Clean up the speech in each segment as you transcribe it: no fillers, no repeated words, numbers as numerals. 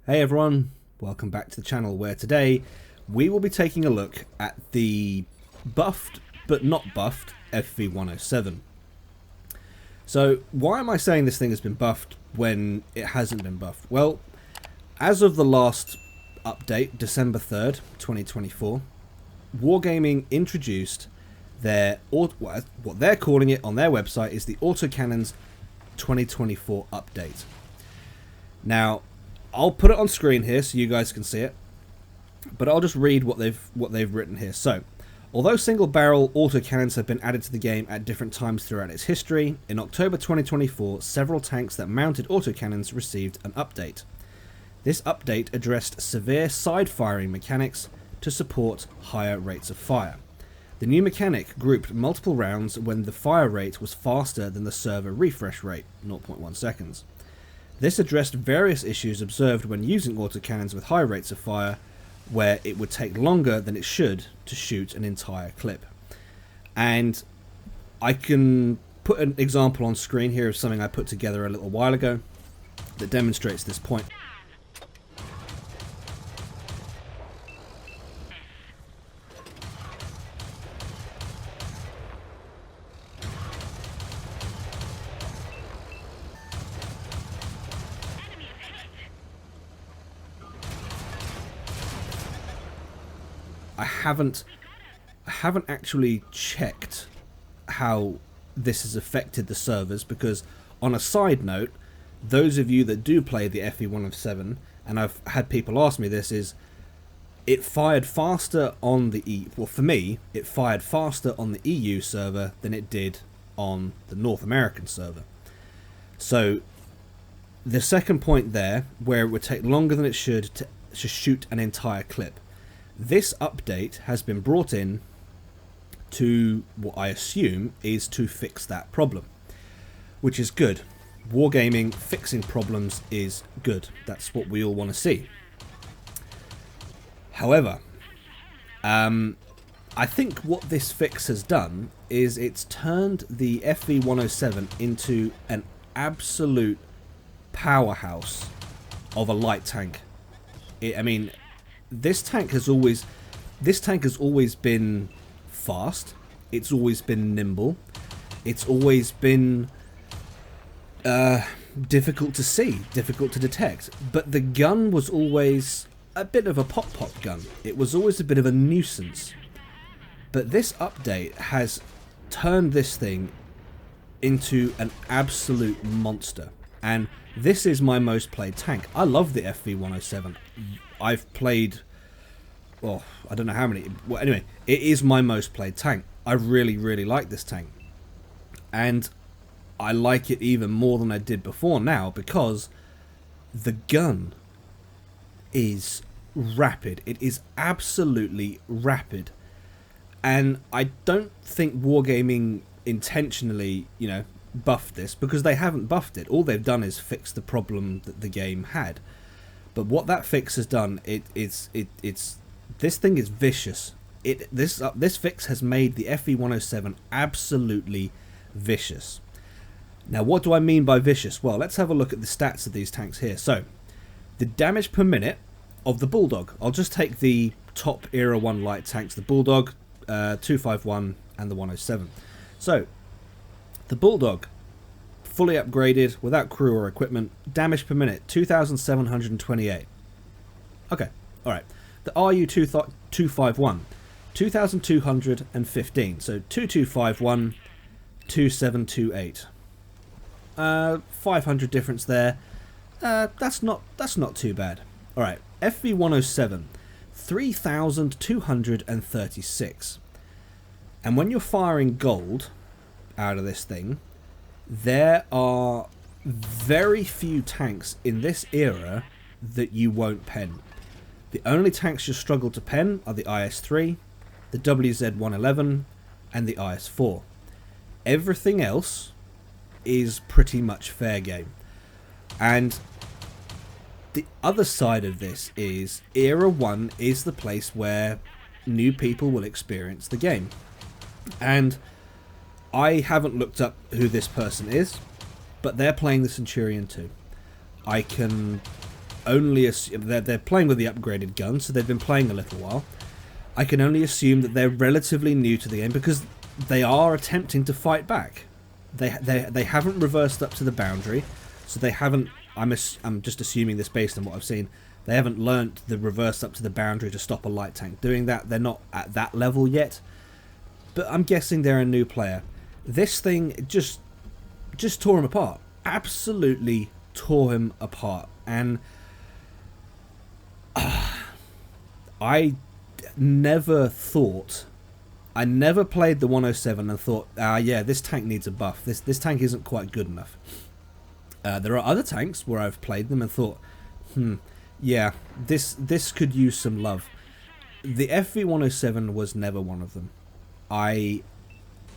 Hey everyone, welcome back to the channel where today we will be taking a look at the buffed but not buffed FV107. So why am I saying this thing has been buffed when it hasn't been buffed? Well, as of the last update, December 3rd, 2024, Wargaming introduced their, what they're calling it on their website is the Autocannon's 2024 update. Now, I'll put it on screen here so you guys can see it, but I'll just read what they've written here. So, although single-barrel autocannons have been added to the game at different times throughout its history, in October 2024, several tanks that mounted autocannons received an update. This update addressed severe side-firing mechanics to support higher rates of fire. The new mechanic grouped multiple rounds when the fire rate was faster than the server refresh rate, 0.1 seconds. This addressed various issues observed when using autocannons with high rates of fire, where it would take longer than it should to shoot an entire clip. And I can put an example on screen here of something I put together a little while ago that demonstrates this point. I haven't actually checked how this has affected the servers, because on a side note, those of you that do play the FV107, and I've had people ask me this, is it fired faster on the for me, it fired faster on the EU server than it did on the North American server. So the second point there, where it would take longer than it should to shoot an entire clip. This update has been brought in to what I assume is to fix that problem, which is good. Wargaming fixing problems is good. That's what we all want to see. However, I think what this fix has done is it's turned the FV107 into an absolute powerhouse of a light tank. I mean, this tank has always been fast. It's always been nimble. It's always been difficult to see, difficult to detect. But the gun was always a bit of a pop gun. It was always a bit of a nuisance. But this update has turned this thing into an absolute monster. And this is my most played tank. I love the FV107. I've played, well, I don't know how many. Well, anyway, it is my most played tank. I really, really like this tank. And I like it even more than I did before now, because the gun is rapid. It is absolutely rapid. And I don't think Wargaming intentionally, buffed this, because they haven't buffed it. All they've done is fix the problem that the game had. But what that fix has done, it's this thing is vicious. This fix has made the FV107 absolutely vicious. Now, what do I mean by vicious? Well, let's have a look at the stats of these tanks here. So, the damage per minute of the Bulldog. I'll just take the top Era 1 light tanks, the Bulldog, 251 and the 107. So, the Bulldog, fully upgraded, without crew or equipment, damage per minute, 2,728. Okay, alright. The RU251, 2,215. So 2251, 2728. 500 difference there. That's not too bad. Alright, FV107, 3,236. And when you're firing gold out of this thing, there are very few tanks in this era that you won't pen. The only tanks you struggle to pen are the IS-3, the WZ-111, and the IS-4. Everything else is pretty much fair game. And the other side of this is Era 1 is the place where new people will experience the game. And I haven't looked up who this person is, but they're playing the Centurion 2. I can only assume they're playing with the upgraded gun, so they've been playing a little while. I can only assume that they're relatively new to the game because they are attempting to fight back. They haven't reversed up to the boundary, so they haven't. I'm just assuming this based on what I've seen. They haven't learnt the reverse up to the boundary to stop a light tank doing that. They're not at that level yet, but I'm guessing they're a new player. This thing just tore him apart. Absolutely tore him apart, and I never played the 107 and thought, yeah, this tank needs a buff. This tank isn't quite good enough. There are other tanks where I've played them and thought, yeah, this could use some love. The FV107 was never one of them.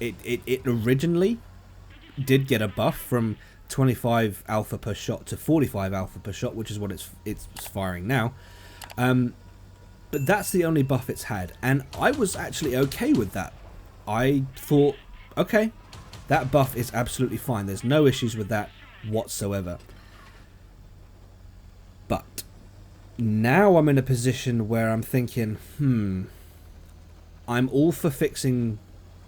It originally did get a buff from 25 alpha per shot to 45 alpha per shot, which is what it's firing now. But that's the only buff it's had, and I was actually okay with that. I thought, okay, that buff is absolutely fine. There's no issues with that whatsoever. But now I'm in a position where I'm thinking, I'm all for fixing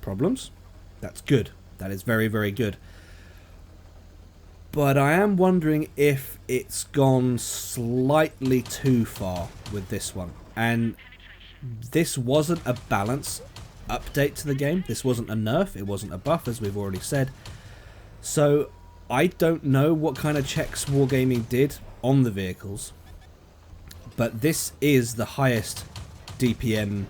problems. That's good. That is very, very good. But I am wondering if it's gone slightly too far with this one. And this wasn't a balance update to the game. This wasn't a nerf. It wasn't a buff, as we've already said. So I don't know what kind of checks Wargaming did on the vehicles. But this is the highest DPM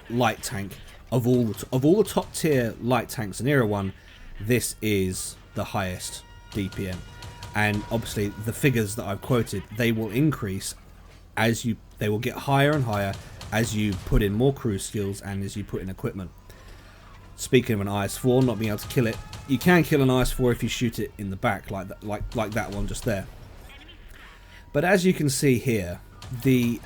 light tank of all the top tier light tanks in Era 1. This is the highest DPM, and obviously the figures that I've quoted, they will increase as they will get higher and higher as you put in more crew skills and as you put in equipment. Speaking of an IS-4 not being able to kill it, you can kill an IS-4 if you shoot it in the back like that, like that one just there. But as you can see here, we're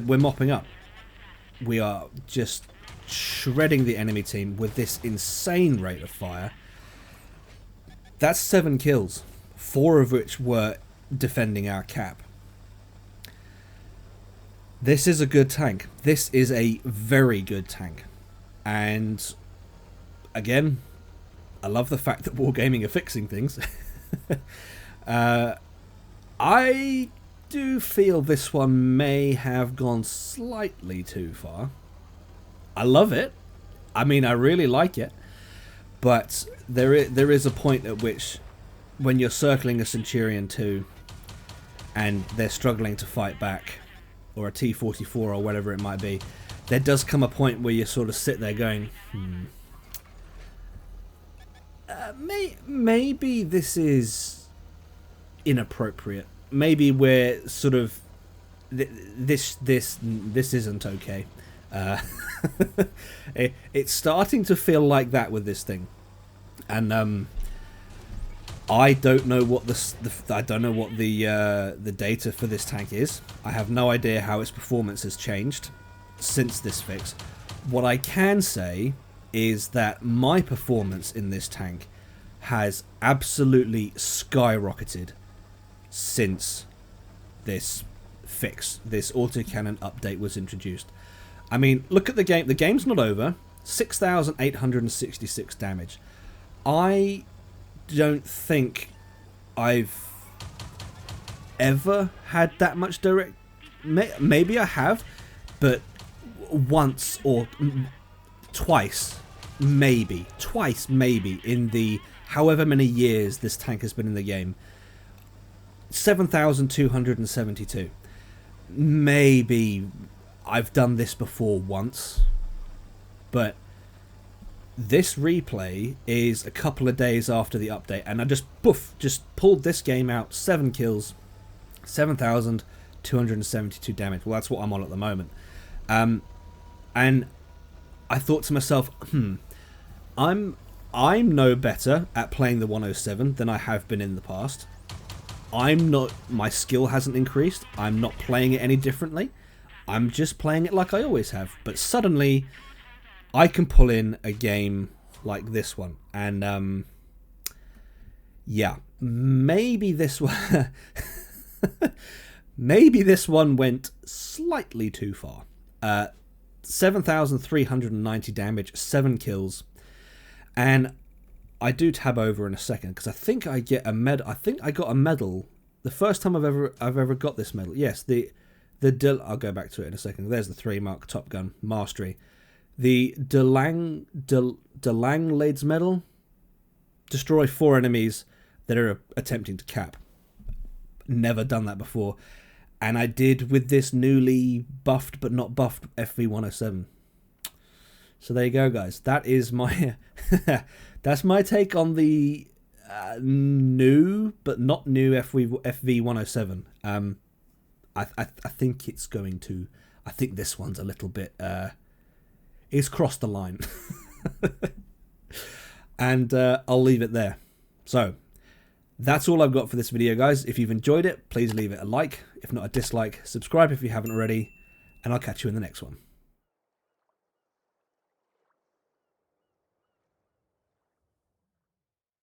mopping up. We are just shredding the enemy team with this insane rate of fire. That's 7 kills, 4 of which were defending our cap. This is a good tank. This is a very good tank. And again, I love the fact that Wargaming are fixing things. I do feel this one may have gone slightly too far. I love it. I mean, I really like it. But there is a point at which, when you're circling a Centurion 2 and they're struggling to fight back, or a T-44 or whatever it might be, there does come a point where you sort of sit there going, maybe this is inappropriate. Maybe we're sort of this isn't okay. It's starting to feel like that with this thing, and I don't know what the data for this tank is. I have no idea how its performance has changed since this fix. What I can say is that my performance in this tank has absolutely skyrocketed since this fix, this autocannon update was introduced. I mean, look at the game. The game's not over. 6,866 damage. I don't think I've ever had that much direct. Maybe I have, but once or twice, maybe in the however many years this tank has been in the game. 7,272. Maybe I've done this before once, but this replay is a couple of days after the update, and I just pulled this game out. 7 kills, 7,272 damage. Well, that's what I'm on at the moment. And I thought to myself, I'm no better at playing the 107 than I have been in the past. My skill hasn't increased. I'm not playing it any differently. I'm just playing it like I always have. But suddenly, I can pull in a game like this one. And Yeah, maybe this one... maybe this one went slightly too far. 7,390 damage, 7 kills. And I do tab over in a second because I think I get a medal. I think I got a medal the first time I've ever got this medal. Yes, I'll go back to it in a second. There's the 3 mark Top Gun Mastery. The Delangle's medal. Destroy 4 enemies that are attempting to cap. Never done that before. And I did with this newly buffed but not buffed FV107. So there you go, guys. That is my that's my take on the new but not new FV107. I think it's going to. I think this one's a little bit. It's crossed the line, and I'll leave it there. So that's all I've got for this video, guys. If you've enjoyed it, please leave it a like. If not, a dislike. Subscribe if you haven't already, and I'll catch you in the next one.